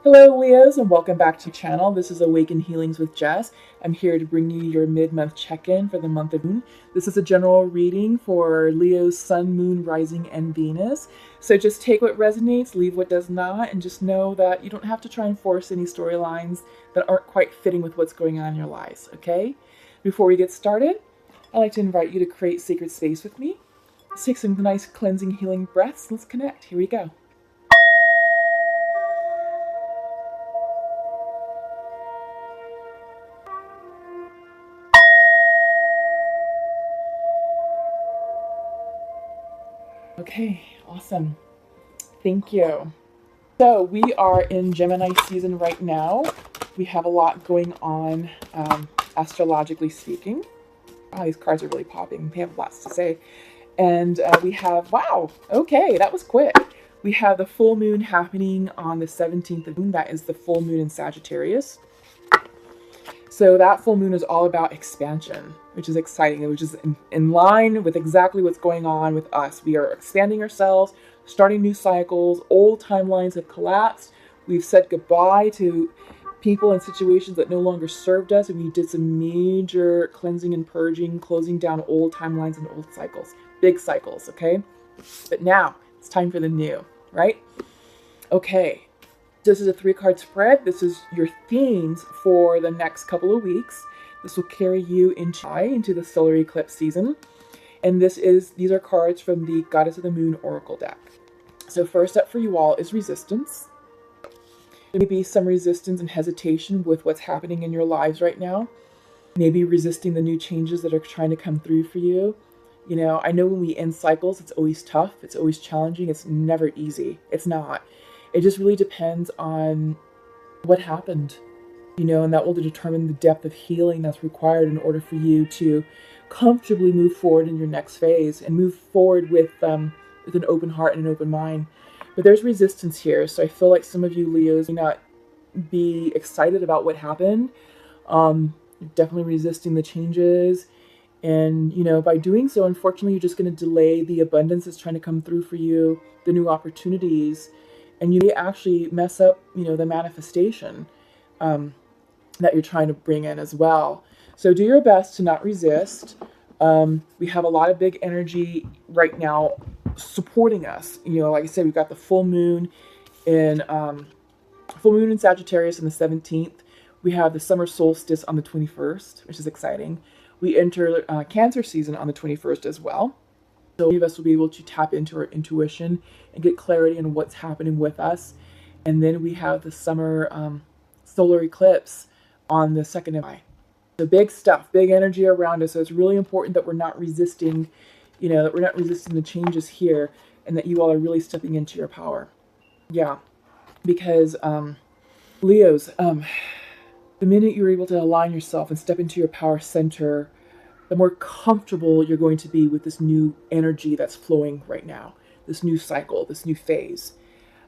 Hello Leos and welcome back to the channel. This is Awaken Healings with Jess. I'm here to bring you your mid-month check-in for the month of June. This is a general reading for Leo's Sun, Moon, Rising, and Venus. So just take what resonates, leave what does not, and just know that you don't have to try and force any storylines that aren't quite fitting with what's going on in your lives, okay? Before we get started, I'd like to invite you to create sacred space with me. Let's take some nice cleansing, healing breaths. Let's connect. Here we go. Okay, awesome. Thank you. So we are in Gemini season right now. We have a lot going on, astrologically speaking. Wow, these cards are really popping. They have lots to say. And we have, wow, okay, that was quick. We have the full moon happening on the 17th of June. That is the full moon in Sagittarius. So that full moon is all about expansion, which is exciting, which is in line with exactly what's going on with us. We are expanding ourselves, starting new cycles. Old timelines have collapsed. We've said goodbye to people and situations that no longer served us, and we did some major cleansing and purging, closing down old timelines and old cycles, big cycles, okay? But now it's time for the new, right? Okay. This is a 3-card spread. This is your themes for the next couple of weeks. This will carry you into the solar eclipse season. And these are cards from the Goddess of the Moon Oracle deck. So first up for you all is resistance. There may be some resistance and hesitation with what's happening in your lives right now. Maybe resisting the new changes that are trying to come through for you. You know, I know when we end cycles, it's always tough. It's always challenging. It's never easy. It's not. It just really depends on what happened, you know, and that will determine the depth of healing that's required in order for you to comfortably move forward in your next phase and move forward with an open heart and an open mind. But there's resistance here, so I feel like some of you Leos may not be excited about what happened. You're definitely resisting the changes, and you know, by doing so, unfortunately, you're just going to delay the abundance that's trying to come through for you, the new opportunities. And you may actually mess up, you know, the manifestation that you're trying to bring in as well. So do your best to not resist. We have a lot of big energy right now supporting us. You know, like I said, we've got the full moon in Sagittarius on the 17th. We have the summer solstice on the 21st, which is exciting. We enter Cancer season on the 21st as well. So many of us will be able to tap into our intuition and get clarity on what's happening with us. And then we have the summer solar eclipse on the 2nd of July. So big stuff, big energy around us. So it's really important that we're not resisting, you know, that we're not resisting the changes here, and that you all are really stepping into your power. Yeah, because Leos, the minute you're able to align yourself and step into your power center, the more comfortable you're going to be with this new energy that's flowing right now, this new cycle, this new phase.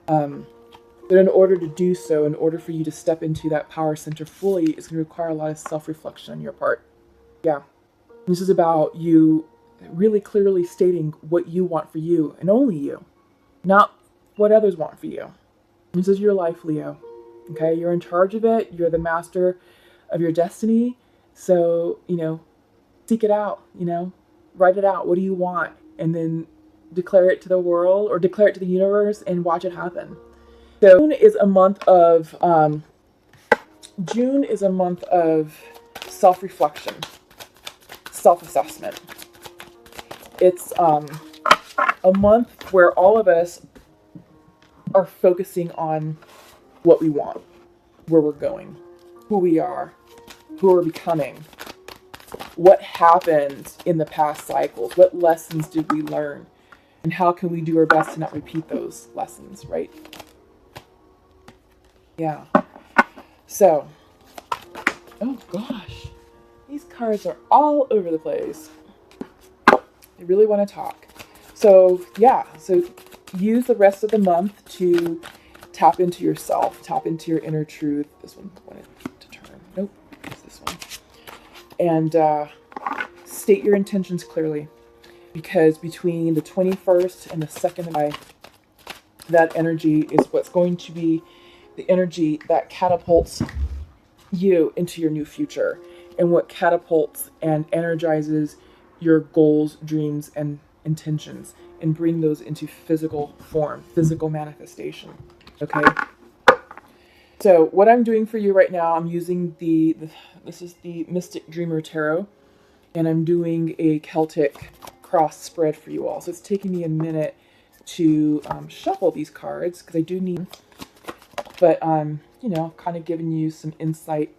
But in order to do so, in order for you to step into that power center fully, it's going to require a lot of self-reflection on your part. Yeah. This is about you really clearly stating what you want for you, and only you, not what others want for you. This is your life, Leo. Okay? You're in charge of it. You're the master of your destiny. So, you know, seek it out, you know, write it out. What do you want? And then declare it to the world, or declare it to the universe, and watch it happen. So June is a month of self-reflection, self-assessment. It's a month where all of us are focusing on what we want, where we're going, who we are, who we're becoming. What happened in the past cycles? What lessons did we learn? And how can we do our best to not repeat those lessons, right? Yeah. So, oh gosh, these cards are all over the place. They really want to talk. So, yeah, so use the rest of the month to tap into yourself, tap into your inner truth. This one wanted to turn. Nope, it's this one. And state your intentions clearly, because between the 21st and the 2nd of July, that energy is what's going to be the energy that catapults you into your new future, and what catapults and energizes your goals, dreams, and intentions, and bring those into physical form, physical manifestation. Okay. So what I'm doing for you right now, I'm using this is the Mystic Dreamer Tarot, and I'm doing a Celtic cross spread for you all. So it's taking me a minute to shuffle these cards because I do need, but you know, kind of giving you some insight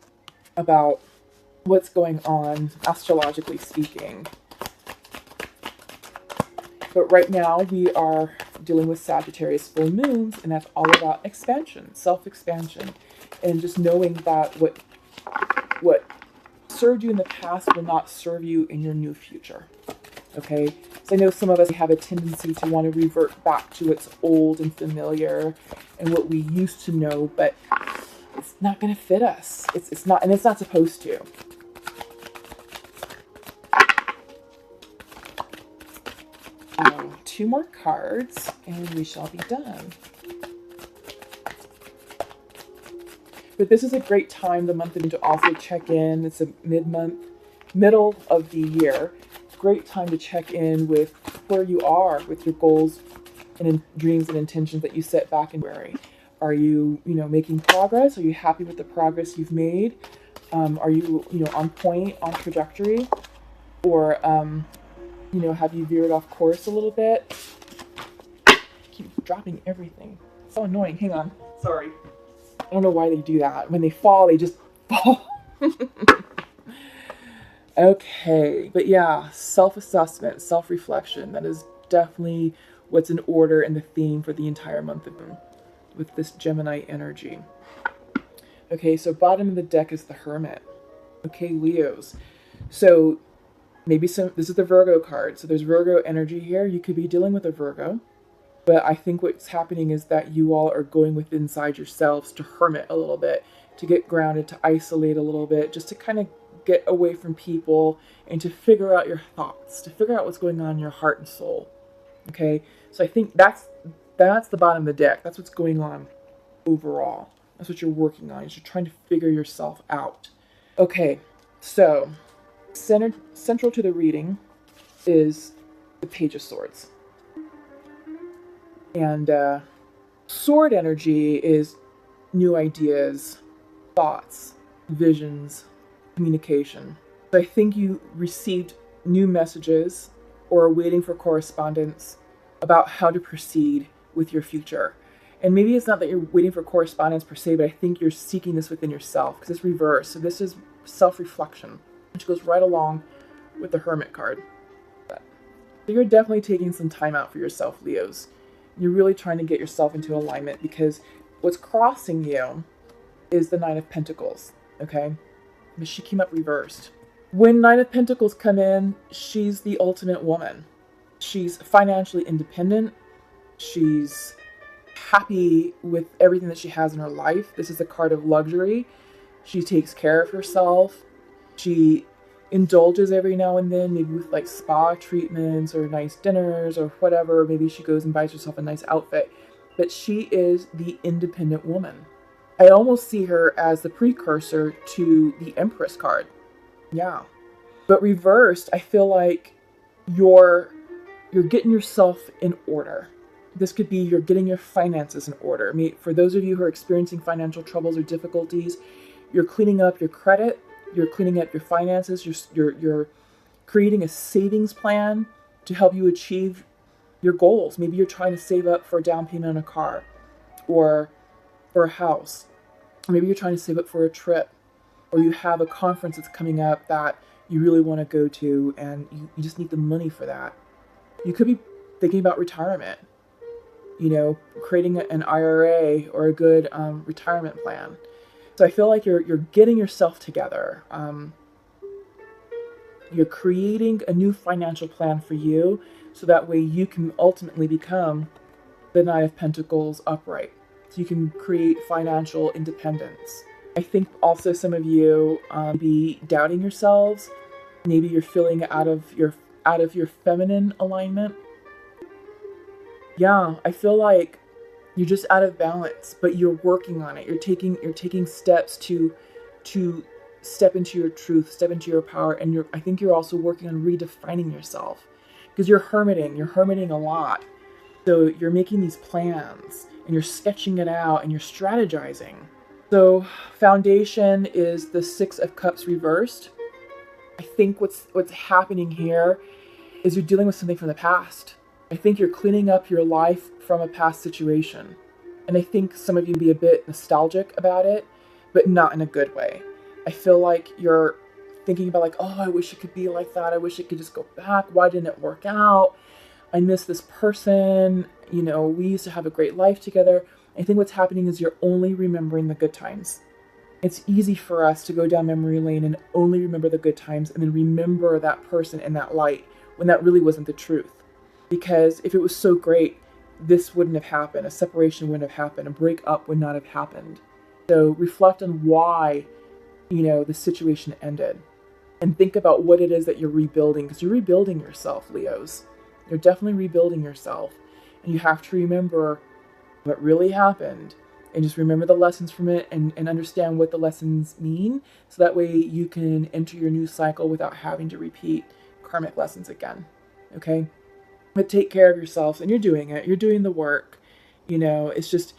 about what's going on astrologically speaking. But right now we are dealing with Sagittarius full moons, and that's all about expansion, self-expansion, and just knowing that what served you in the past will not serve you in your new future. Okay? So I know some of us have a tendency to want to revert back to what's old and familiar and what we used to know, but it's not going to fit us. It's not, and it's not supposed to. Two more cards and we shall be done. But this is a great time, the month to also check in. It's a middle of the year. Great time to check in with where you are with your goals and dreams and intentions that you set back in February. Are you, making progress? Are you happy with the progress you've made? Are you, on point, on trajectory? Or, have you veered off course a little bit? I keep dropping everything. It's so annoying. Hang on. Sorry. I don't know why they do that. When they fall, they just fall. Okay. But yeah, self-assessment, self-reflection. That is definitely what's in order in the theme for the entire month of June with this Gemini energy. Okay, so bottom of the deck is the Hermit. Okay, Leos. So this is the Virgo card. So there's Virgo energy here. You could be dealing with a Virgo. But I think what's happening is that you all are going within inside yourselves to hermit a little bit, to get grounded, to isolate a little bit, just to kind of get away from people and to figure out your thoughts, to figure out what's going on in your heart and soul. Okay? So I think that's the bottom of the deck. That's what's going on overall. That's what you're working on. You're trying to figure yourself out. Okay, so central to the reading is the Page of Swords. And sword energy is new ideas, thoughts, visions, communication. So I think you received new messages or are waiting for correspondence about how to proceed with your future. And maybe it's not that you're waiting for correspondence per se, but I think you're seeking this within yourself because it's reverse. So this is self-reflection, which goes right along with the Hermit card. So you're definitely taking some time out for yourself, Leos. You're really trying to get yourself into alignment because what's crossing you is the Nine of Pentacles, okay? But she came up reversed. When Nine of Pentacles come in, she's the ultimate woman. She's financially independent. She's happy with everything that she has in her life. This is a card of luxury. She takes care of herself. She indulges every now and then, maybe with like spa treatments or nice dinners or whatever. Maybe she goes and buys herself a nice outfit. But she is the independent woman. I almost see her as the precursor to the Empress card. Yeah. But reversed, I feel like you're getting yourself in order. This could be you're getting your finances in order. I mean, for those of you who are experiencing financial troubles or difficulties, you're cleaning up your credit. You're cleaning up your finances. You're creating a savings plan to help you achieve your goals. Maybe you're trying to save up for a down payment on a car or for a house. Or maybe you're trying to save up for a trip, or you have a conference that's coming up that you really want to go to and you just need the money for that. You could be thinking about retirement, creating an IRA or a good retirement plan. So I feel like you're getting yourself together. You're creating a new financial plan for you so that way you can ultimately become the Nine of Pentacles upright. So you can create financial independence. I think also some of you be doubting yourselves. Maybe you're feeling out of your feminine alignment. Yeah, I feel like You're just out of balance, but you're working on it. You're taking steps to step into your truth, step into your power, and I think you're also working on redefining yourself, because you're hermiting a lot. So you're making these plans and you're sketching it out and you're strategizing. So foundation is the Six of Cups reversed. I think what's happening here is you're dealing with something from the past. I think you're cleaning up your life from a past situation. And I think some of you be a bit nostalgic about it, but not in a good way. I feel like you're thinking about like, oh, I wish it could be like that. I wish it could just go back. Why didn't it work out? I miss this person. You know, we used to have a great life together. I think what's happening is you're only remembering the good times. It's easy for us to go down memory lane and only remember the good times and then remember that person in that light when that really wasn't the truth. Because if it was so great, this wouldn't have happened. A separation wouldn't have happened. A breakup would not have happened. So reflect on why, the situation ended. And think about what it is that you're rebuilding. Because you're rebuilding yourself, Leos. You're definitely rebuilding yourself. And you have to remember what really happened. And just remember the lessons from it and understand what the lessons mean. So that way you can enter your new cycle without having to repeat karmic lessons again. Okay? But take care of yourselves, and you're doing it. You're doing the work. It's just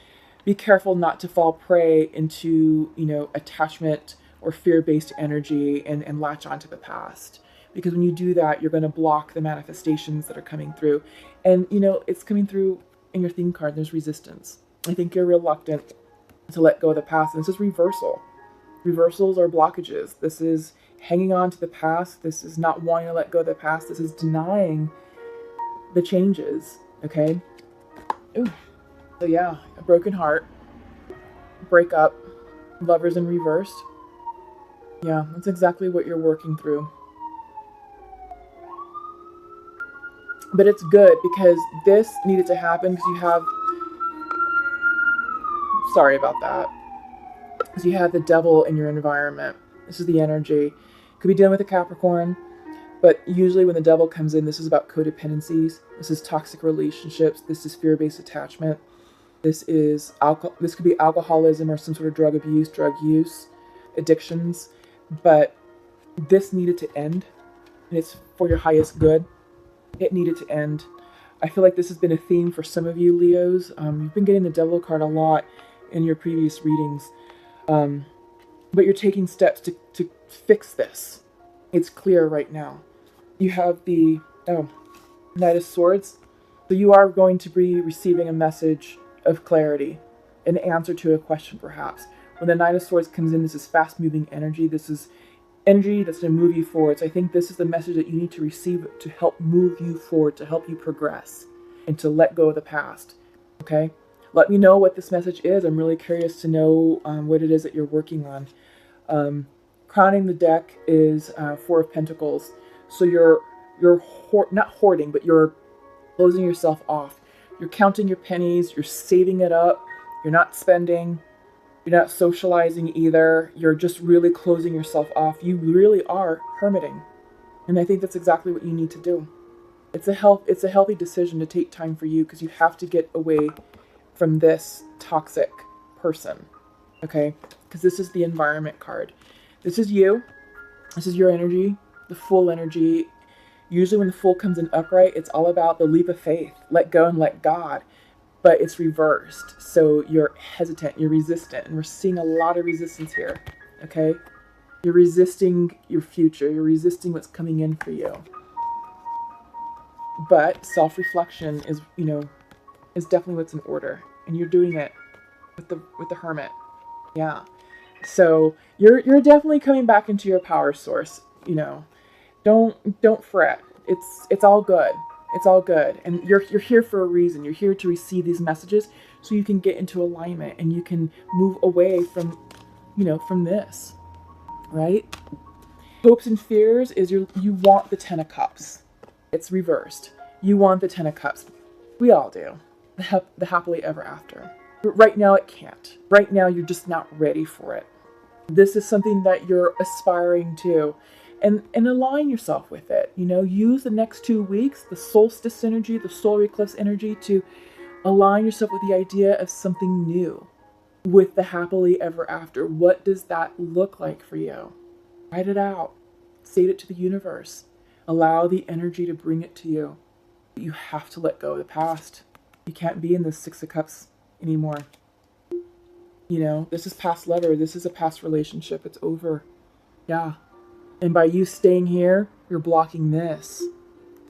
be careful not to fall prey into, attachment or fear-based energy and latch onto the past. Because when you do that, you're going to block the manifestations that are coming through. And, it's coming through in your theme card. There's resistance. I think you're reluctant to let go of the past. And this is reversal. Reversals are blockages. This is hanging on to the past. This is not wanting to let go of the past. This is denying the changes. Okay? Ooh. So yeah, a broken heart, breakup, lovers in reverse. Yeah, that's exactly what you're working through. But it's good because this needed to happen because you have... Sorry about that. Because you have the devil in your environment. This is the energy. Could be dealing with a Capricorn, but usually when the devil comes in, this is about codependencies. This is toxic relationships. This is fear-based attachment. This is alcohol. This could be alcoholism or some sort of drug abuse, drug use, addictions. But this needed to end, and it's for your highest good. It needed to end. I feel like this has been a theme for some of you, Leos. You've been getting the devil card a lot in your previous readings. But you're taking steps to fix this. It's clear right now. You have the Knight of Swords. So you are going to be receiving a message of clarity, an answer to a question perhaps. When the Knight of Swords comes in, this is fast-moving energy. This is energy that's going to move you forward. So I think this is the message that you need to receive to help move you forward, to help you progress, and to let go of the past. Okay? Let me know what this message is. I'm really curious to know what it is that you're working on. Crowning the deck is Four of Pentacles. So you're not hoarding, but you're closing yourself off. You're counting your pennies. You're saving it up. You're not spending. You're not socializing either. You're just really closing yourself off. You really are hermiting. And I think that's exactly what you need to do. It's a healthy decision to take time for you because you have to get away from this toxic person. Okay? Because this is the environment card. This is you. This is your energy, the full energy. Usually when the Fool comes in upright, it's all about the leap of faith. Let go and let God. But it's reversed. So you're hesitant, you're resistant. And we're seeing a lot of resistance here. Okay? You're resisting your future. You're resisting what's coming in for you. But self-reflection is, is definitely what's in order. And you're doing it with the Hermit. Yeah. So you're definitely coming back into your power source. Don't fret. It's all good. It's all good. And you're here for a reason. You're here to receive these messages so you can get into alignment and you can move away from this. Right? Hopes and fears is you want the Ten of Cups. It's reversed. You want the Ten of Cups. We all do. The happily ever after. But right now it can't. Right now you're just not ready for it. This is something that you're aspiring to. And align yourself with it. Use the next 2 weeks, the solstice energy, the solar eclipse energy to Align yourself with the idea of something new, with the happily ever after. What does that look like for you? Write it out. State it to the universe. Allow the energy to bring it to you. You have to let go of the past. You can't be in this Six of Cups anymore. You know, this is past lover. This is a past relationship. It's over. Yeah. And by you staying here, you're blocking this.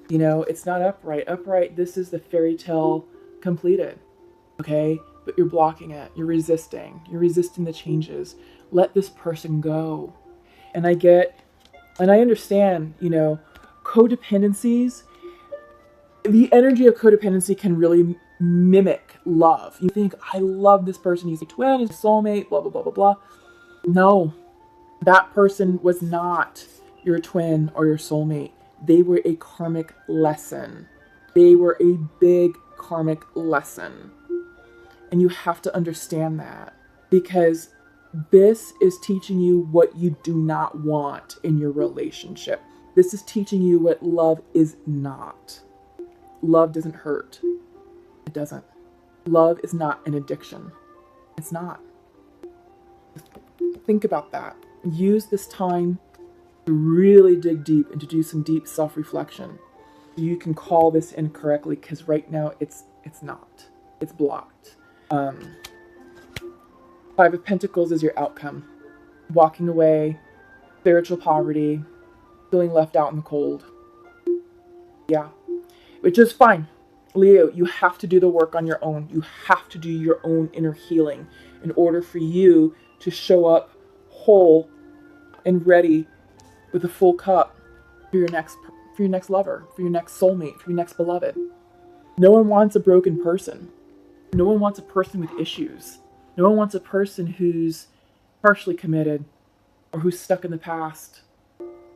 You know, it's not upright. Upright, this is the fairy tale completed. Okay? But you're blocking it. You're resisting. You're resisting the changes. Let this person go. And I understand, you know, codependencies. The energy of codependency can really mimic love. You think, I love this person. He's a twin, he's a soulmate, blah, blah, blah, blah, blah. No, that person was not your twin or your soulmate. They were a karmic lesson. They were a big karmic lesson. And you have to understand that, because this is teaching you what you do not want in your relationship. This is teaching you what love is not. Love doesn't hurt. It doesn't. Love is not an addiction. It's not. Think about that. Use this time to really dig deep and to do some deep self-reflection. You can call this in correctly, because right now it's not. It's blocked. Five of Pentacles is your outcome. Walking away, spiritual poverty, feeling left out in the cold. Yeah. Which is fine. Leo, you have to do the work on your own. You have to do your own inner healing in order for you to show up whole and ready with a full cup for your next lover, for your next soulmate, for your next beloved. No one wants a broken person. No one wants a person with issues. No one wants a person who's partially committed or who's stuck in the past.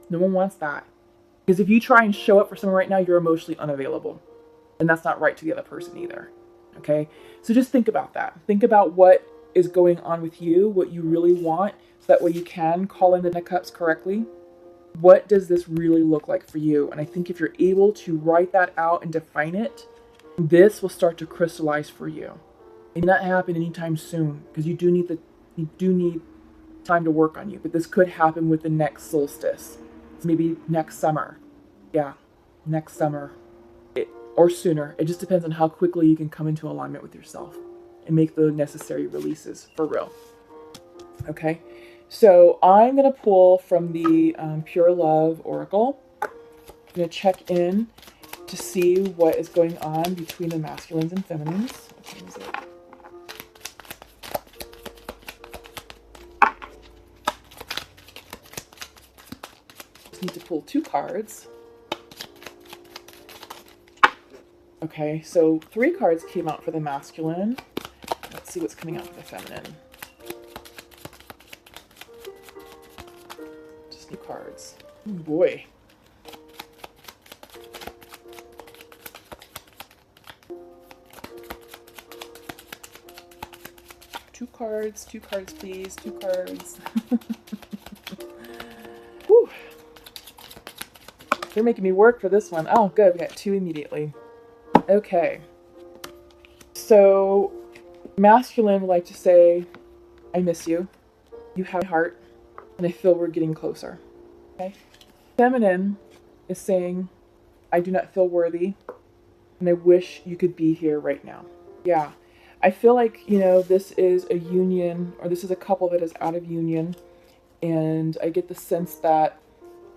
No one wants that. Because if you try and show up for someone right now, you're emotionally unavailable. And that's not right to the other person either. Okay? So just think about that. Think about what is going on with you, what you really want, so that way you can call in the cups correctly. What does this really look like for you? And I think if you're able to write that out and define it, this will start to crystallize for you. It may not happen anytime soon, because you do need time to work on you. But this could happen with the next solstice. It's maybe next summer. Yeah, next summer. Or sooner. It just depends on how quickly you can come into alignment with yourself and make the necessary releases for real. Okay? So I'm going to pull from the Pure Love Oracle. I'm going to check in to see what is going on between the masculines and feminines. What time is it? Just need to pull 2 cards. Okay, so 3 cards came out for the masculine. Let's see what's coming out for the feminine. Just 2 cards. Oh boy. Two cards, please. 2 cards. Whew. They're making me work for this one. Oh, good. We got 2 immediately. Okay. So, masculine would like to say, I miss you. You have my heart. And I feel we're getting closer. Okay. Feminine is saying, I do not feel worthy. And I wish you could be here right now. Yeah. I feel like, you know, this is a union, or this is a couple that is out of union. And I get the sense that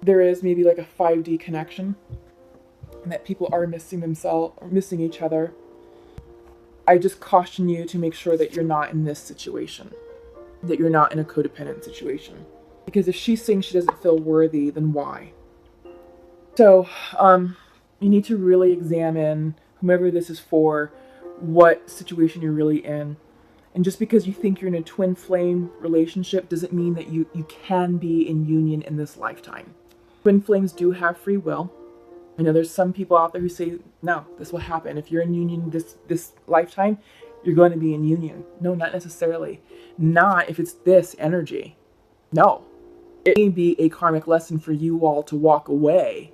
there is maybe like a 5D connection. And that people are missing themselves, or missing each other. I just caution you to make sure that you're not in this situation. That you're not in a codependent situation. Because if she's saying she doesn't feel worthy, then why? So, you need to really examine, whomever this is for, what situation you're really in. And just because you think you're in a twin flame relationship doesn't mean that you can be in union in this lifetime. Twin flames do have free will. I know there's some people out there who say, no, this will happen. If you're in union this lifetime, you're going to be in union. No, not necessarily. Not if it's this energy. No. It may be a karmic lesson for you all to walk away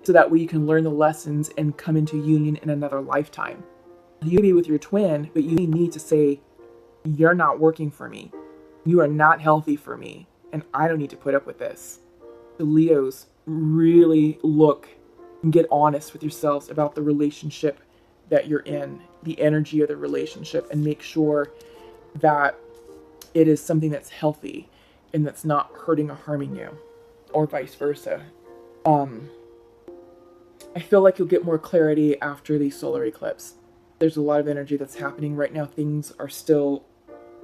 so that way you can learn the lessons and come into union in another lifetime. You can be with your twin, but you need to say, you're not working for me. You are not healthy for me. And I don't need to put up with this. The Leos, really look and get honest with yourselves about the relationship that you're in, the energy of the relationship, and make sure that it is something that's healthy and that's not hurting or harming you, or vice versa. I feel like you'll get more clarity after the solar eclipse. There's a lot of energy that's happening right now. Things are still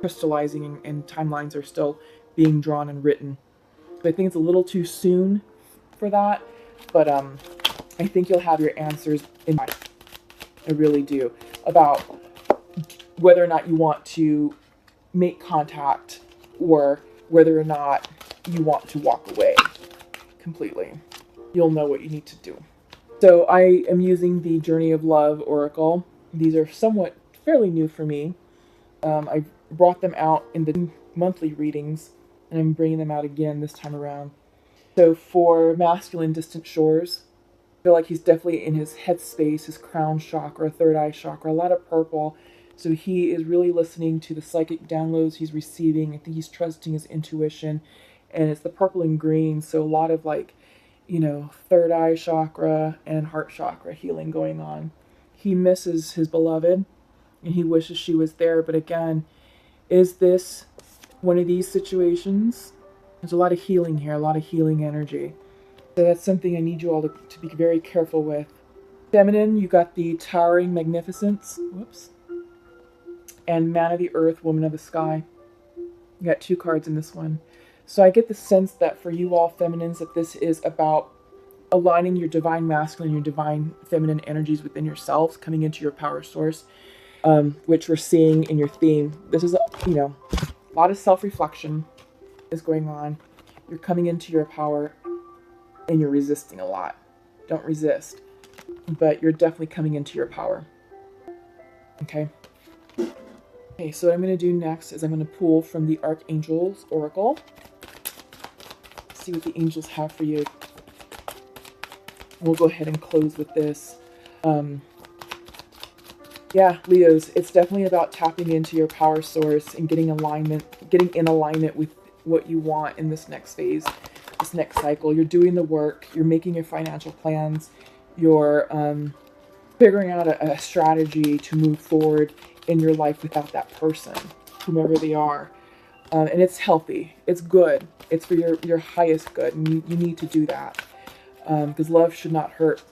crystallizing and timelines are still being drawn and written. So I think it's a little too soon for that, but I think you'll have your answers in mind. I really do. About whether or not you want to make contact or whether or not you want to walk away completely. You'll know what you need to do. So I am using the Journey of Love Oracle. These are somewhat fairly new for me. I brought them out in the monthly readings, and I'm bringing them out again this time around. So for masculine distant shores, I feel like he's definitely in his headspace, his crown chakra, third eye chakra, a lot of purple. So he is really listening to the psychic downloads he's receiving. I think he's trusting his intuition, and it's the purple and green. So a lot of third eye chakra and heart chakra healing going on. He misses his beloved and he wishes she was there. But again, is this one of these situations? There's a lot of healing here, a lot of healing energy. So that's something I need you all to be very careful with. Feminine, you got the Towering Magnificence. Whoops. And Man of the Earth, Woman of the Sky. You got 2 cards in this one. So I get the sense that for you all feminines, that this is about aligning your divine masculine, your divine feminine energies within yourselves, coming into your power source, which we're seeing in your theme. This is, a lot of self-reflection is going on. You're coming into your power and you're resisting a lot. Don't resist, but you're definitely coming into your power. Okay. Okay, so what I'm going to do next is I'm going to pull from the Archangel's Oracle. See what the angels have for you. We'll go ahead and close with this. Yeah, Leos, it's definitely about tapping into your power source and getting in alignment with what you want in this next phase, this next cycle. You're doing the work. You're making your financial plans. You're figuring out a strategy to move forward in your life without that person, whomever they are. And it's healthy. It's good. It's for your highest good. And you need to do that. Because love should not hurt.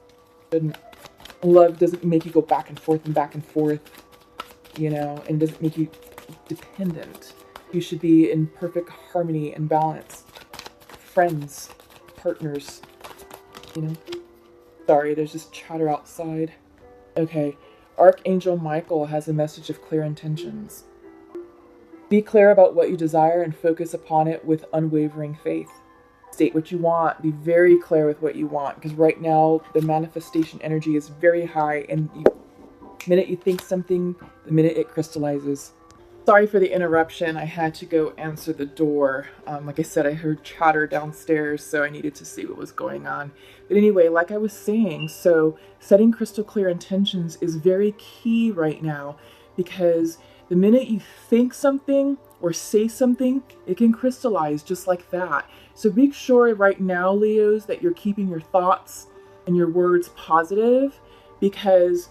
Love doesn't make you go back and forth, and it doesn't make you dependent. You should be in perfect harmony and balance. Friends, partners, Sorry, there's just chatter outside. Okay, Archangel Michael has a message of clear intentions. Be clear about what you desire and focus upon it with unwavering faith. State what you want. Be very clear with what you want, because right now the manifestation energy is very high, and the minute you think something, the minute it crystallizes. Sorry for the interruption. I had to go answer the door. Like I said, I heard chatter downstairs, so I needed to see what was going on. But anyway, like I was saying, so setting crystal clear intentions is very key right now, because the minute you think something or say something, it can crystallize just like that. So make sure right now, Leos, that you're keeping your thoughts and your words positive, because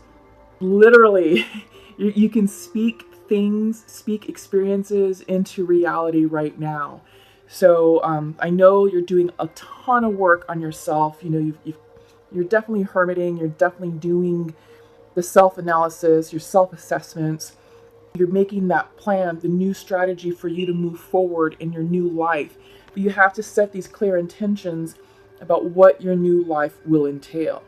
literally you can speak things, speak experiences into reality right now. So I know you're doing a ton of work on yourself. You're definitely hermiting. You're definitely doing the self-analysis, your self-assessments. You're making that plan, the new strategy for you to move forward in your new life. But you have to set these clear intentions about what your new life will entail.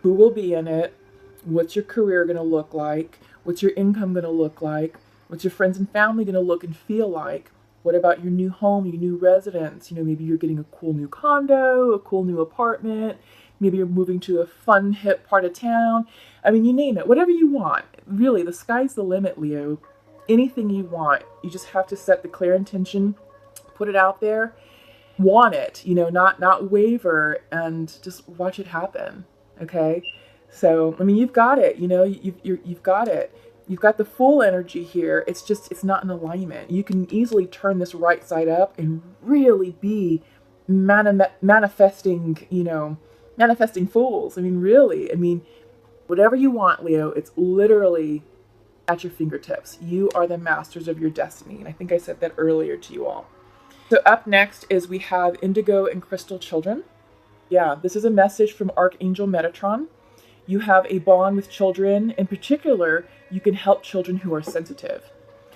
Who will be in it? What's your career going to look like? What's your income going to look like? What's your friends and family going to look and feel like? What about your new home, your new residence? Maybe you're getting a cool new condo, a cool new apartment. Maybe you're moving to a fun, hip part of town. I mean, you name it. Whatever you want. Really, the sky's the limit, Leo. Anything you want. You just have to set the clear intention, put it out there, want it, not waver, and just watch it happen. Okay? So, I mean, you've got it, you've got it. You've got the full energy here. It's just, it's not in alignment. You can easily turn this right side up and really be manifesting, manifesting fools. I mean, really, whatever you want, Leo, it's literally at your fingertips. You are the masters of your destiny. And I think I said that earlier to you all. So up next is we have Indigo and Crystal Children. Yeah, this is a message from Archangel Metatron. You have a bond with children. In particular, you can help children who are sensitive.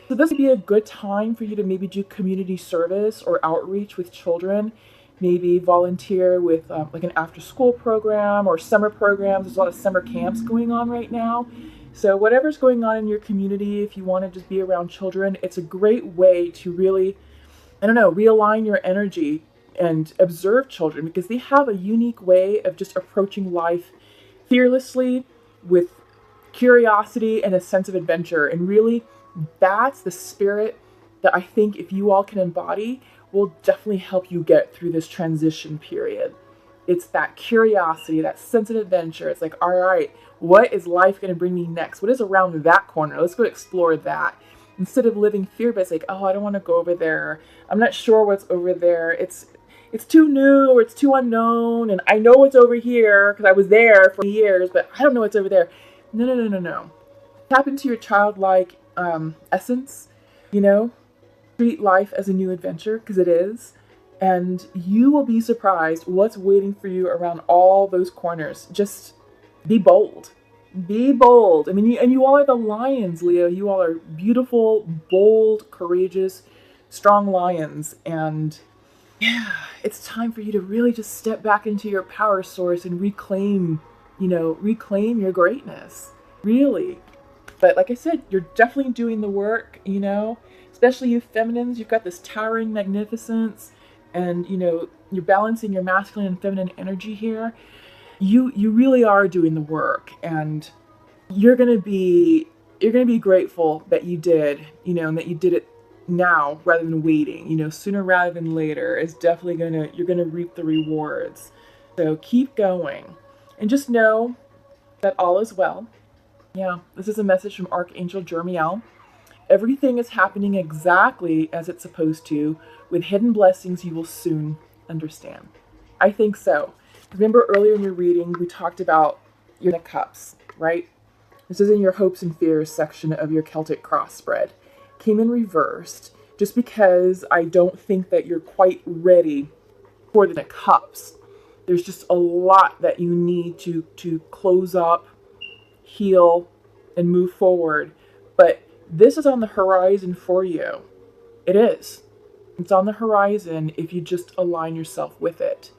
So this would be a good time for you to maybe do community service or outreach with children. Maybe volunteer with like an after-school program or summer programs. There's a lot of summer camps going on right now. So whatever's going on in your community, if you want to just be around children, it's a great way to really, realign your energy and observe children, because they have a unique way of just approaching life fearlessly, with curiosity and a sense of adventure. And really, that's the spirit that I think if you all can embody, will definitely help you get through this transition period. It's that curiosity, that sense of adventure. It's like, all right, what is life going to bring me next? What is around that corner? Let's go explore that. Instead of living fear-based, like, oh, I don't want to go over there. I'm not sure what's over there. It's too new, or it's too unknown, and I know what's over here because I was there for years, but I don't know what's over there. No. Tap into your childlike essence, treat life as a new adventure, because it is, and you will be surprised what's waiting for you around all those corners. Just be bold. Be bold. And you all are the lions, Leo. You all are beautiful, bold, courageous, strong lions, and yeah, it's time for you to really just step back into your power source and reclaim your greatness, really. But like I said, you're definitely doing the work, especially you feminines. You've got this towering magnificence, and, you're balancing your masculine and feminine energy here. You really are doing the work, and you're going to be grateful that you did, and that you did it now rather than waiting, sooner rather than later. Is definitely you're gonna reap the rewards. So keep going, and just know that all is well. Yeah, this is a message from Archangel Jermiel. Everything is happening exactly as it's supposed to, with hidden blessings you will soon understand. I think so. Remember earlier in your reading, we talked about your cups, right? This is in your hopes and fears section of your Celtic cross spread. Came in reversed, just because I don't think that you're quite ready for the cups. There's just a lot that you need to close up, heal, and move forward. But this is on the horizon for you. It is. It's on the horizon if you just align yourself with it.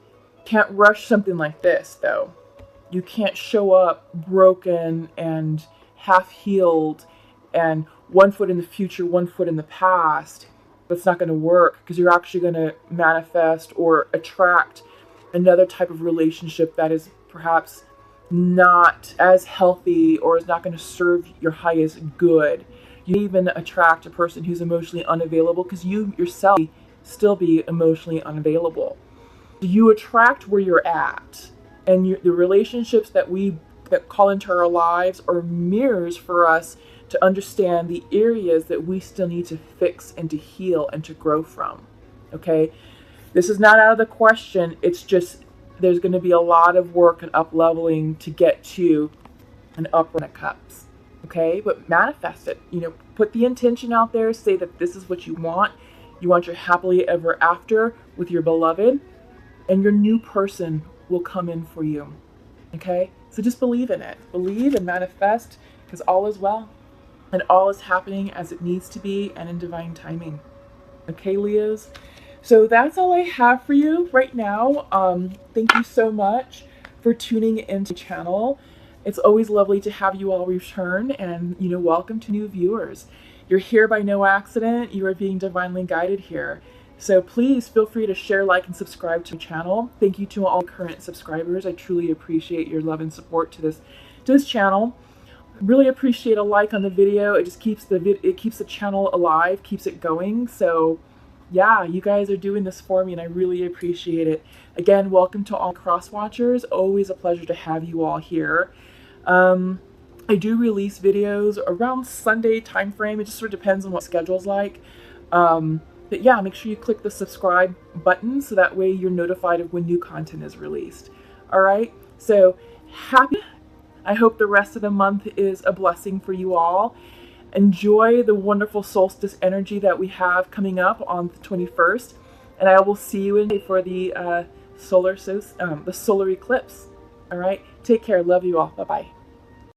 Can't rush something like this, though. You can't show up broken and half-healed and 1 foot in the future, 1 foot in the past. That's not going to work, because you're actually going to manifest or attract another type of relationship that is perhaps not as healthy, or is not going to serve your highest good. You even attract a person who's emotionally unavailable, because you yourself still be emotionally unavailable. You attract where you're at, and the relationships that call into our lives are mirrors for us to understand the areas that we still need to fix and to heal and to grow from. Okay? This is not out of the question. It's just there's going to be a lot of work and up-leveling to get to an upper of cups. Okay? But manifest it. Put the intention out there. Say that this is what you want. You want your happily ever after with your beloved, and your new person will come in for you. Okay? So just believe in it. Believe and manifest, because all is well. And all is happening as it needs to be and in divine timing. Okay, Leos? So that's all I have for you right now. Thank you so much for tuning into the channel. It's always lovely to have you all return, and, welcome to new viewers. You're here by no accident. You are being divinely guided here. So please feel free to share, like, and subscribe to the channel. Thank you to all current subscribers. I truly appreciate your love and support to this channel. Really appreciate a like on the video. It just keeps the channel alive, keeps it going. So yeah, you guys are doing this for me, and I really appreciate it. Again, welcome to all cross watchers. Always a pleasure to have you all here. I do release videos around Sunday time frame. It just sort of depends on what schedule's like. But yeah, make sure you click the subscribe button so that way you're notified of when new content is released. All right, so happy. I hope the rest of the month is a blessing for you all. Enjoy the wonderful solstice energy that we have coming up on the 21st, and I will see you in for the solar eclipse. All right, take care. Love you all. Bye bye.